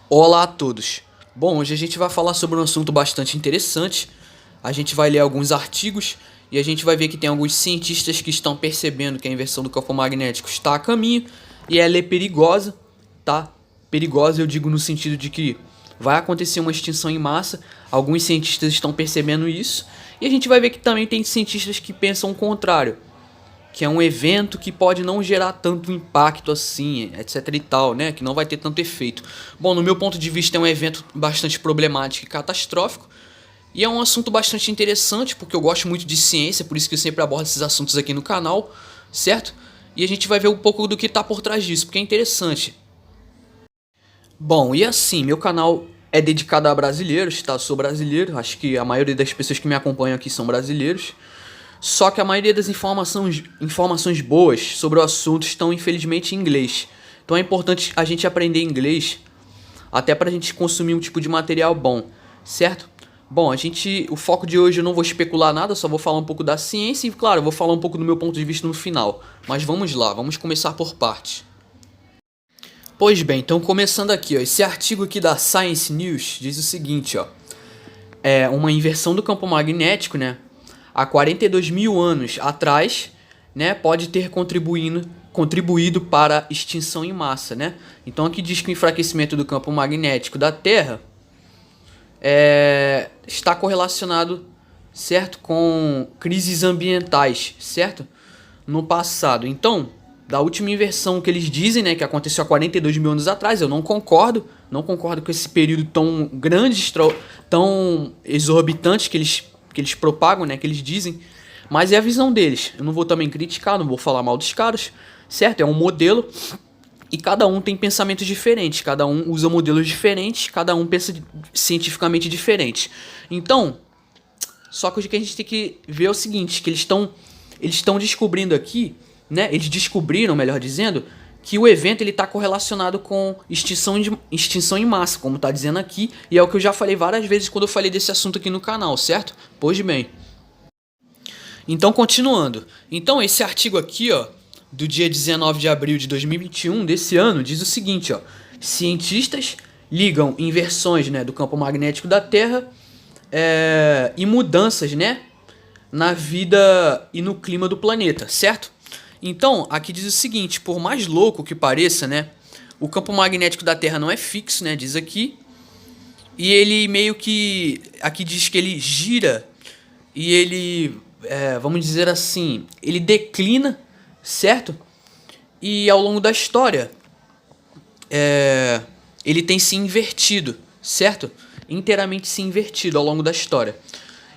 Olá a todos. Bom, hoje a gente vai falar sobre um assunto bastante interessante. A gente vai ler alguns artigos e a gente vai ver que tem alguns cientistas que estão percebendo que a inversão do campo magnético está a caminho e ela é perigosa, tá? Perigosa eu digo no sentido de que vai acontecer uma extinção em massa. Alguns cientistas estão percebendo isso e a gente vai ver que também tem cientistas que pensam o contrário, que é um evento que pode não gerar tanto impacto assim, etc e tal, né? Que não vai ter tanto efeito. Bom, no meu ponto de vista é um evento bastante problemático e catastrófico. E é um assunto bastante interessante, porque eu gosto muito de ciência, por isso que eu sempre abordo esses assuntos aqui no canal, certo? E a gente vai ver um pouco do que está por trás disso, porque é interessante. Bom, e assim, meu canal é dedicado a brasileiros, tá? Eu sou brasileiro, acho que a maioria das pessoas que me acompanham aqui são brasileiros. Só que a maioria das informações boas sobre o assunto estão infelizmente em inglês. Então é importante a gente aprender inglês até para a gente consumir um tipo de material bom, certo? Bom, o foco de hoje eu não vou especular nada, só vou falar um pouco da ciência e, claro, eu vou falar um pouco do meu ponto de vista no final. Mas vamos lá, vamos começar por partes. Pois bem, então começando aqui, ó, esse artigo aqui da Science News diz o seguinte, ó, é uma inversão do campo magnético, né? Há 42 mil anos atrás, né, pode ter contribuído para a extinção em massa, né? Então aqui diz que o enfraquecimento do campo magnético da Terra está correlacionado, certo, com crises ambientais, certo, no passado. Então, da última inversão que eles dizem, né, que aconteceu há 42 mil anos atrás, eu não concordo com esse período tão grande, tão exorbitante que eles propagam, né, que eles dizem, mas é a visão deles. Eu não vou também criticar, não vou falar mal dos caras, certo? É um modelo e cada um tem pensamentos diferentes, cada um usa modelos diferentes, cada um pensa cientificamente diferente. Então, só que o que a gente tem que ver é o seguinte, que eles estão descobrindo aqui, né? Eles descobriram, melhor dizendo, que o evento ele está correlacionado com extinção em massa, como está dizendo aqui, e é o que eu já falei várias vezes quando eu falei desse assunto aqui no canal, certo? Pois bem. Então, continuando. Então, esse artigo aqui, ó, do dia 19 de abril de 2021 desse ano, diz o seguinte, ó: cientistas ligam inversões, né, do campo magnético da Terra e mudanças, né, na vida e no clima do planeta, certo? Então, aqui diz o seguinte, por mais louco que pareça, né, o campo magnético da Terra não é fixo, né, diz aqui, e ele meio que, aqui diz que ele gira e ele, vamos dizer assim, ele declina, certo? E ao longo da história, ele tem se invertido, certo? Inteiramente se invertido ao longo da história.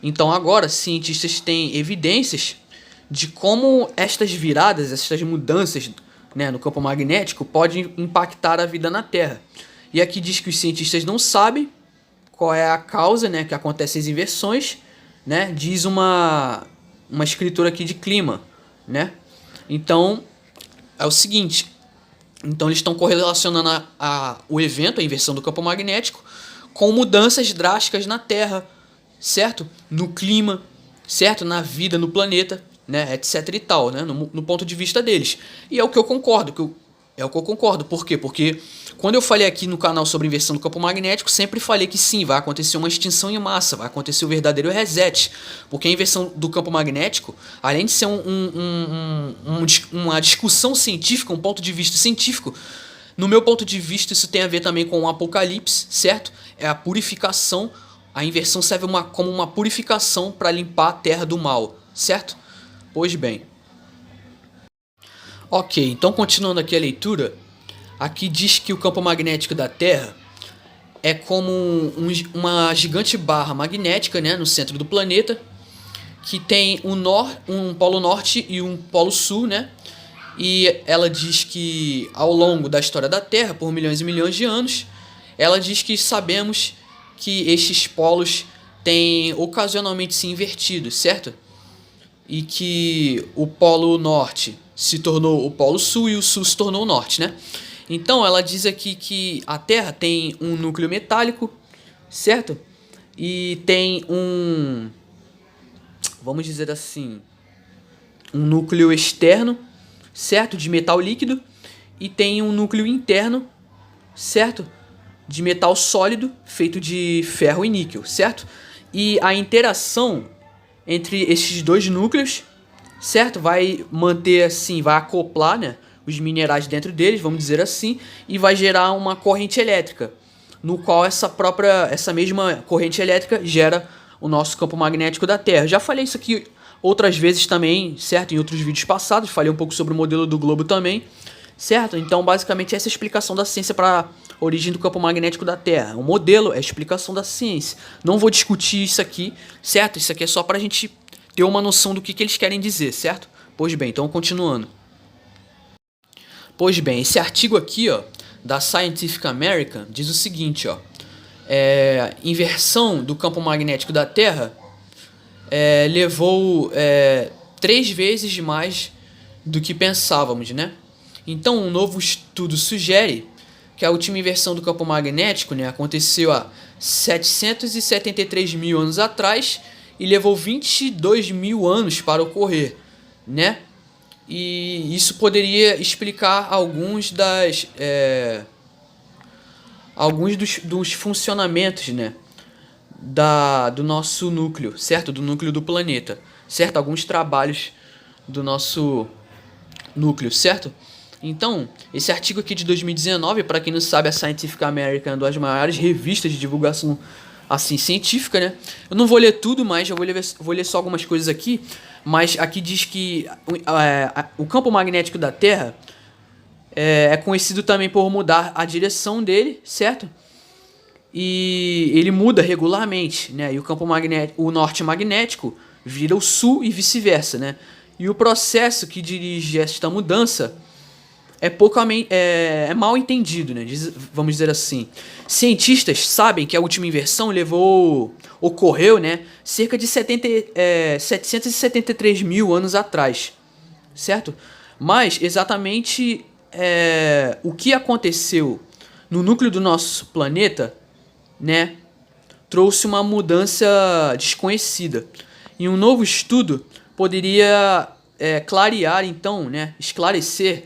Então agora cientistas têm evidências de como estas viradas, essas mudanças, né, no campo magnético podem impactar a vida na Terra. E aqui diz que os cientistas não sabem qual é a causa, né, que acontecem as inversões, né? Diz uma escritura aqui de clima, né? Então é o seguinte, então eles estão correlacionando o evento, a inversão do campo magnético, com mudanças drásticas na Terra, certo? No clima, certo? Na vida, no planeta, né? Etc e tal, né? No ponto de vista deles. E é o que eu concordo, é o que eu concordo. Por quê? Porque quando eu falei aqui no canal sobre inversão do campo magnético, sempre falei que sim, vai acontecer uma extinção em massa, vai acontecer o verdadeiro reset. Porque a inversão do campo magnético, além de ser uma discussão científica, um ponto de vista científico, no meu ponto de vista isso tem a ver também com o apocalipse, certo? É a purificação, a inversão serve como uma purificação para limpar a terra do mal, certo? Pois bem. Ok, então continuando aqui a leitura, aqui diz que o campo magnético da Terra é como uma gigante barra magnética, né, no centro do planeta, que tem um polo norte e um polo sul, né? E ela diz que ao longo da história da Terra, por milhões e milhões de anos, ela diz que sabemos que estes polos têm ocasionalmente se invertido, certo? E que o polo norte se tornou o polo sul e o sul se tornou o norte, né? Então ela diz aqui que a Terra tem um núcleo metálico, certo? E tem vamos dizer assim, um núcleo externo, certo? De metal líquido. E tem um núcleo interno, certo? de metal sólido feito de ferro e níquel, certo? E a interação entre esses dois núcleos, certo? Vai manter assim, vai acoplar, né, os minerais dentro deles, vamos dizer assim, e vai gerar uma corrente elétrica, no qual essa mesma corrente elétrica gera o nosso campo magnético da Terra. Já falei isso aqui outras vezes também, certo? Em outros vídeos passados, falei um pouco sobre o modelo do globo também, certo? Então, basicamente, essa é a explicação da ciência para a origem do campo magnético da Terra. O modelo é a explicação da ciência. Não vou discutir isso aqui, certo? Isso aqui é só para a gente ter uma noção do que eles querem dizer, certo? Pois bem, então continuando. Pois bem, esse artigo aqui, ó, da Scientific American, diz o seguinte, ó. Inversão do campo magnético da Terra levou 3 vezes mais do que pensávamos, né? Então, um novo estudo sugere que a última inversão do campo magnético, né, aconteceu há 773 mil anos atrás e levou 22 mil anos para ocorrer, né? E isso poderia explicar alguns dos funcionamentos, né, do nosso núcleo, certo? Do núcleo do planeta, certo? Alguns trabalhos do nosso núcleo, certo? Então, esse artigo aqui de 2019, para quem não sabe, a Scientific American é uma das maiores revistas de divulgação assim científica, né? Eu não vou ler tudo, mas eu vou ler só algumas coisas aqui. Mas aqui diz que o campo magnético da Terra é conhecido também por mudar a direção dele, certo? E ele muda regularmente, né? E o norte magnético vira o sul e vice-versa, né? E o processo que dirige esta mudança é mal entendido, né? Vamos dizer assim. Cientistas sabem que a última inversão ocorreu, né, cerca de 773 mil anos atrás, certo? Mas exatamente o que aconteceu no núcleo do nosso planeta, né, trouxe uma mudança desconhecida. E um novo estudo poderia clarear, então, né, esclarecer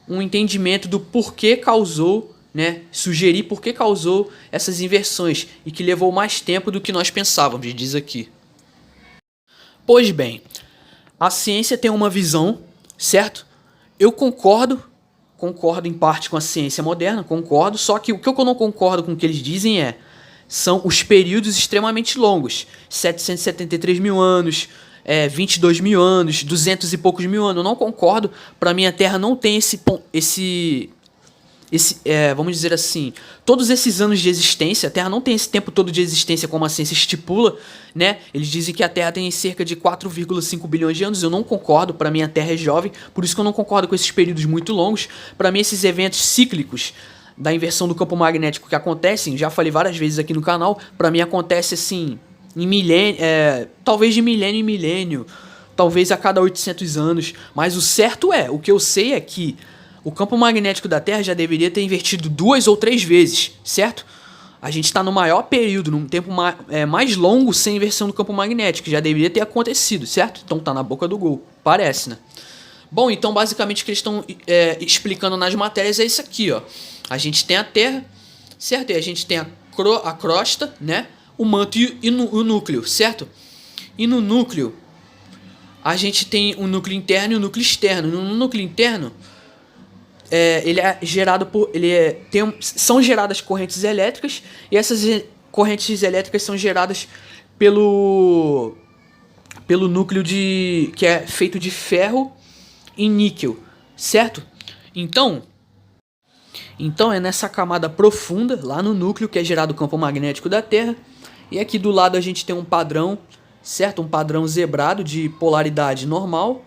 um entendimento do porquê causou, né, sugerir porquê causou essas inversões e que levou mais tempo do que nós pensávamos, diz aqui. Pois bem, a ciência tem uma visão, certo? Eu concordo em parte com a ciência moderna, concordo, só que o que eu não concordo com o que eles dizem são os períodos extremamente longos, 773 mil anos, 22 mil anos, 200 e poucos mil anos. Eu não concordo. Para mim, a Terra não tem vamos dizer assim, todos esses anos de existência. A Terra não tem esse tempo todo de existência como a ciência estipula, né? Eles dizem que a Terra tem cerca de 4,5 bilhões de anos. Eu não concordo. Para mim, a Terra é jovem. Por isso que eu não concordo com esses períodos muito longos. Para mim, esses eventos cíclicos da inversão do campo magnético que acontecem, já falei várias vezes aqui no canal, para mim acontece assim em milênio, talvez de milênio em milênio, talvez a cada 800 anos, mas o que eu sei é que o campo magnético da Terra já deveria ter invertido 2 ou 3 vezes, certo? A gente está no maior período, num tempo mais longo sem inversão do campo magnético, já deveria ter acontecido, certo? Então tá na boca do gol, parece, né? Bom, então basicamente o que eles estão explicando nas matérias é isso aqui, ó. A gente tem a Terra, certo? E a gente tem a crosta, né? O manto e o núcleo, certo? E no núcleo, a gente tem o núcleo interno e o núcleo externo. No núcleo interno, ele é gerado são geradas correntes elétricas, e essas correntes elétricas são geradas pelo núcleo que é feito de ferro e níquel, certo? Então é nessa camada profunda, lá no núcleo, que é gerado o campo magnético da Terra. E aqui do lado a gente tem um padrão, certo? Um padrão zebrado de polaridade normal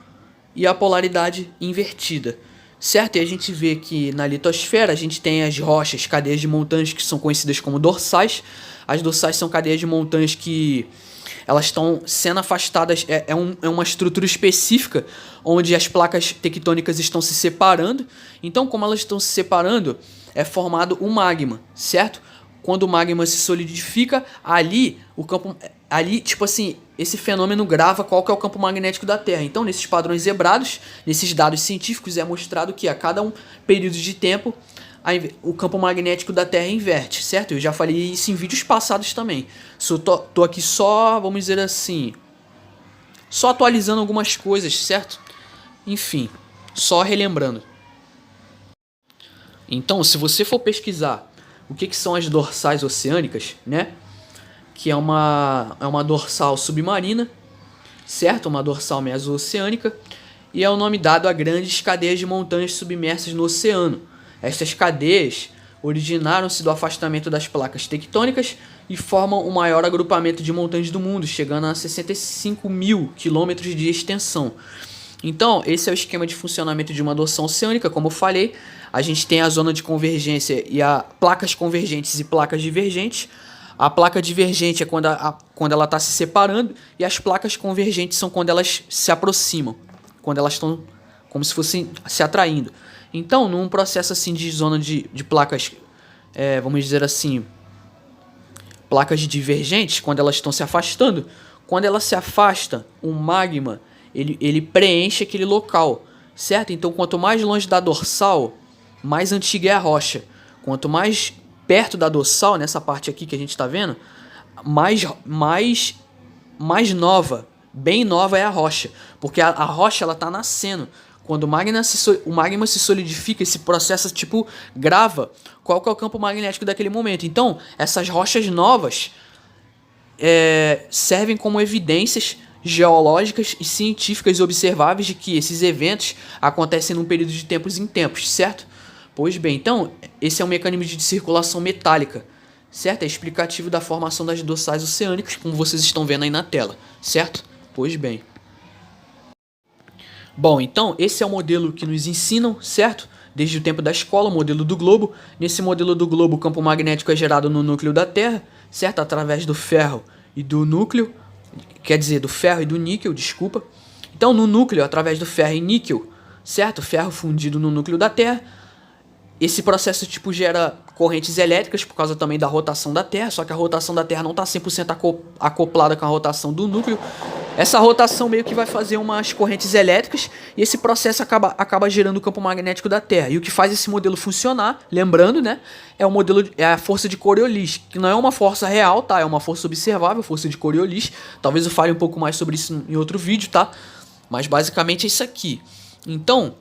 e a polaridade invertida, certo? E a gente vê que na litosfera a gente tem as rochas, cadeias de montanhas que são conhecidas como dorsais. As dorsais são cadeias de montanhas que elas estão sendo afastadas, é uma estrutura específica onde as placas tectônicas estão se separando. Então, como elas estão se separando, é formado o magma, certo? Quando o magma se solidifica, tipo assim, esse fenômeno grava qual que é o campo magnético da Terra. Então, nesses padrões zebrados, nesses dados científicos, é mostrado que a cada um período de tempo, o campo magnético da Terra inverte, certo? Eu já falei isso em vídeos passados também. Tô aqui só, vamos dizer assim, só atualizando algumas coisas, certo? Enfim, só relembrando. Então, se você for pesquisar o que são as dorsais oceânicas, né? Que é uma dorsal submarina, certo? Uma dorsal meso-oceânica, e é o nome dado a grandes cadeias de montanhas submersas no oceano. Estas cadeias originaram-se do afastamento das placas tectônicas e formam o maior agrupamento de montanhas do mundo, chegando a 65 mil quilômetros de extensão. Então, esse é o esquema de funcionamento de uma dorsal oceânica, como eu falei. A gente tem a zona de convergência e a placas convergentes e placas divergentes. A placa divergente é quando ela está se separando, e as placas convergentes são quando elas se aproximam, quando elas estão como se fossem se atraindo. Então, num processo assim de zona de placas, vamos dizer assim, placas divergentes, quando elas estão se afastando, quando ela se afasta, o magma ele preenche aquele local, certo? Então, quanto mais longe da dorsal, mais antiga é a rocha. Quanto mais perto da dorsal, nessa parte aqui que a gente está vendo, mais nova, bem nova é a rocha. Porque a rocha ela está nascendo. Quando o magma se solidifica, esse processo tipo grava qual que é o campo magnético daquele momento. Então, essas rochas novas servem como evidências geológicas e científicas observáveis de que esses eventos acontecem num período de tempos em tempos, certo? Pois bem, então, esse é um mecanismo de circulação metálica, certo? É explicativo da formação das dorsais oceânicas, como vocês estão vendo aí na tela, certo? Pois bem. Bom, então, esse é o modelo que nos ensinam, certo? Desde o tempo da escola, o modelo do globo. Nesse modelo do globo, o campo magnético é gerado no núcleo da Terra, certo? Através do ferro e do núcleo, quer dizer, do ferro e do níquel, desculpa. Então, no núcleo, através do ferro e níquel, certo? Ferro fundido no núcleo da Terra. Esse processo tipo gera correntes elétricas por causa também da rotação da Terra, só que a rotação da Terra não está 100% acoplada com a rotação do núcleo. Essa rotação meio que vai fazer umas correntes elétricas e esse processo acaba gerando o campo magnético da Terra. E o que faz esse modelo funcionar, lembrando, né, é a força de Coriolis, que não é uma força real, tá? É uma força observável, força de Coriolis. Talvez eu fale um pouco mais sobre isso em outro vídeo, tá? Mas basicamente é isso aqui. Então,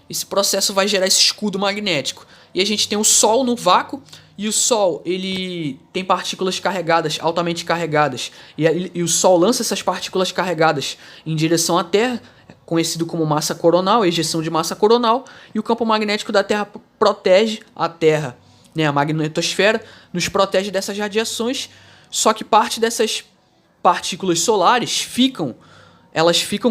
esse processo vai gerar esse escudo magnético. E a gente tem o Sol no vácuo, e o Sol ele tem partículas carregadas, altamente carregadas. E o Sol lança essas partículas carregadas em direção à Terra, conhecido como massa coronal, ejeção de massa coronal. E o campo magnético da Terra protege a Terra, né? A magnetosfera nos protege dessas radiações. Só que parte dessas partículas solares ficam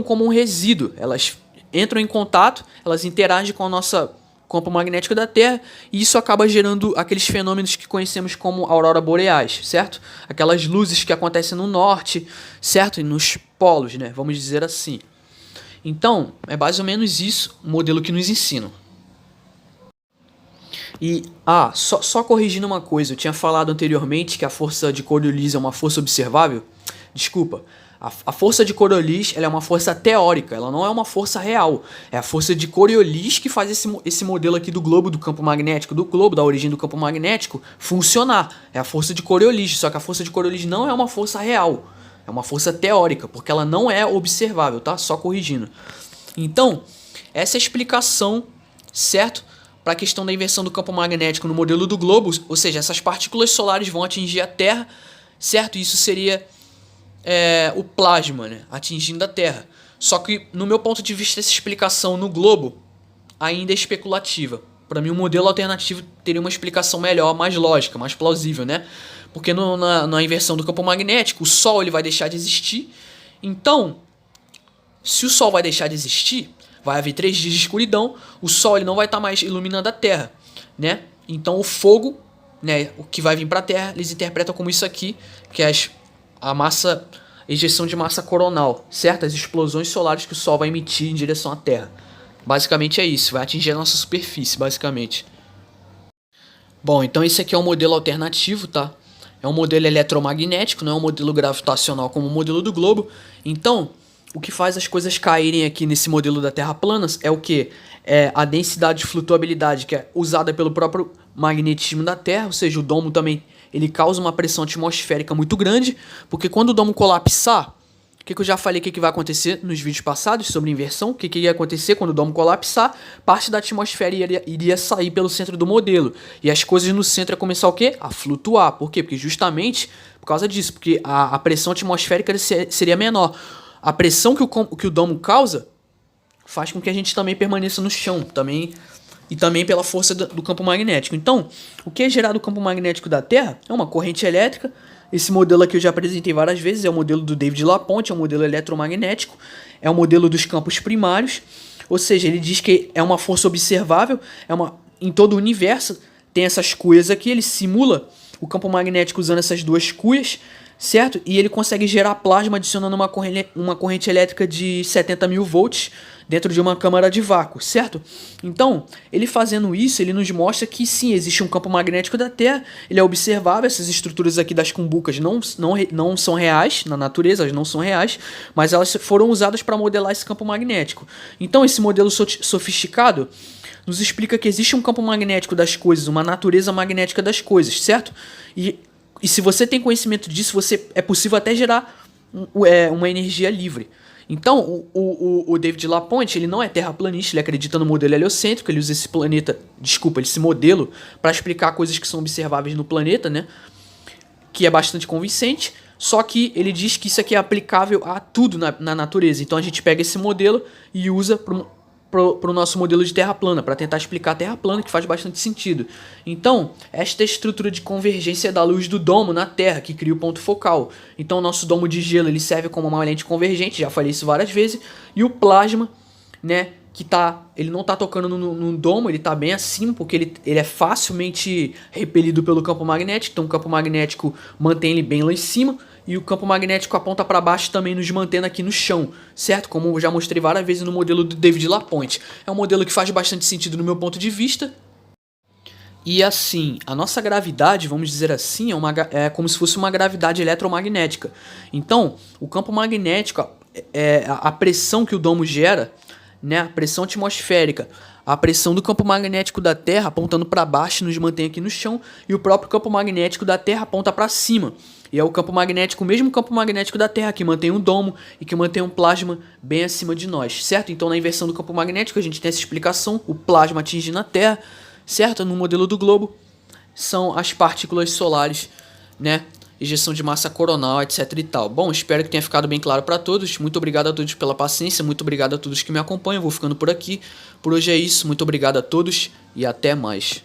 como um resíduo. Elas entram em contato, elas interagem com o nosso campo magnético da Terra, e isso acaba gerando aqueles fenômenos que conhecemos como aurora boreais, certo? Aquelas luzes que acontecem no norte, certo? E nos polos, né? Vamos dizer assim. Então, é mais ou menos isso o modelo que nos ensinam. E, só corrigindo uma coisa, eu tinha falado anteriormente que a força de Coriolis é uma força observável. Desculpa. A força de Coriolis ela é uma força teórica, ela não é uma força real. É a força de Coriolis que faz esse modelo aqui do globo do campo magnético, do globo, da origem do campo magnético, funcionar. É a força de Coriolis, só que a força de Coriolis não é uma força real. É uma força teórica, porque ela não é observável, tá? Só corrigindo. Então, essa é a explicação, certo? Para a questão da inversão do campo magnético no modelo do globo, ou seja, essas partículas solares vão atingir a Terra, certo? Isso seria o plasma, né, atingindo a Terra. Só que, no meu ponto de vista, essa explicação no globo ainda é especulativa. Para mim, o modelo alternativo teria uma explicação melhor, mais lógica, mais plausível, né? Porque na inversão do campo magnético, o Sol ele vai deixar de existir. Então, se o Sol vai deixar de existir, vai haver 3 dias de escuridão, o Sol ele não vai estar mais iluminando a Terra, né? Então, o fogo, né, o que vai vir para a Terra, eles interpretam como isso aqui, que é a ejeção de massa coronal, certo? As explosões solares que o Sol vai emitir em direção à Terra. Basicamente é isso, vai atingir a nossa superfície, basicamente. Bom, então esse aqui é um modelo alternativo, tá? É um modelo eletromagnético, não é um modelo gravitacional como o modelo do globo. Então, o que faz as coisas caírem aqui nesse modelo da Terra plana é o quê? a densidade de flutuabilidade, que é usada pelo próprio magnetismo da Terra, ou seja, o domo também ele causa uma pressão atmosférica muito grande, porque quando o domo colapsar, o que eu já falei que vai acontecer nos vídeos passados sobre inversão, o que ia acontecer quando o domo colapsar, parte da atmosfera iria sair pelo centro do modelo, e as coisas no centro iam começar o quê? A flutuar. Por quê? Porque justamente por causa disso, porque a pressão atmosférica seria menor. A pressão que o domo causa faz com que a gente também permaneça no chão, e também pela força do campo magnético. Então, o que é gerado do campo magnético da Terra é uma corrente elétrica. Esse modelo aqui eu já apresentei várias vezes, é o modelo do David LaPonte, é um modelo eletromagnético, é o modelo dos campos primários, ou seja, ele diz que é uma força observável, em todo o universo tem essas cuias aqui, ele simula o campo magnético usando essas duas cuias, certo? E ele consegue gerar plasma adicionando uma corrente elétrica de 70 mil volts dentro de uma câmara de vácuo, certo? Então, ele fazendo isso, ele nos mostra que sim, existe um campo magnético da Terra, ele é observável, essas estruturas aqui das cumbucas não são reais na natureza, elas não são reais, mas elas foram usadas para modelar esse campo magnético. Então, esse modelo sofisticado nos explica que existe um campo magnético das coisas, uma natureza magnética das coisas, certo? E se você tem conhecimento disso, é possível até gerar uma energia livre. Então, o David LaPonte, ele não é terraplanista, ele acredita no modelo heliocêntrico, ele usa esse modelo para explicar coisas que são observáveis no planeta, né? Que é bastante convincente, só que ele diz que isso aqui é aplicável a tudo na natureza. Então a gente pega esse modelo e usa para o nosso modelo de terra plana, para tentar explicar a terra plana, que faz bastante sentido. Então, esta é a estrutura de convergência da luz do domo na Terra, que cria o ponto focal. Então, o nosso domo de gelo ele serve como uma lente convergente, já falei isso várias vezes, e o plasma, né, ele não está tocando no domo, ele está bem acima, porque ele é facilmente repelido pelo campo magnético, então o campo magnético mantém ele bem lá em cima, e o campo magnético aponta para baixo também nos mantendo aqui no chão, certo? Como eu já mostrei várias vezes no modelo do David LaPonte. É um modelo que faz bastante sentido no meu ponto de vista. E assim, a nossa gravidade, vamos dizer assim, é como se fosse uma gravidade eletromagnética. Então, o campo magnético, a pressão que o domo gera, né, a pressão atmosférica, a pressão do campo magnético da Terra apontando para baixo nos mantém aqui no chão, e o próprio campo magnético da Terra aponta para cima. E é o campo magnético, o mesmo campo magnético da Terra, que mantém um domo e que mantém um plasma bem acima de nós, certo? Então, na inversão do campo magnético, a gente tem essa explicação, o plasma atingindo a Terra, certo? No modelo do globo, são as partículas solares, né? Ejeção de massa coronal, etc e tal. Bom, espero que tenha ficado bem claro para todos. Muito obrigado a todos pela paciência, muito obrigado a todos que me acompanham. Vou ficando por aqui. Por hoje é isso, muito obrigado a todos e até mais.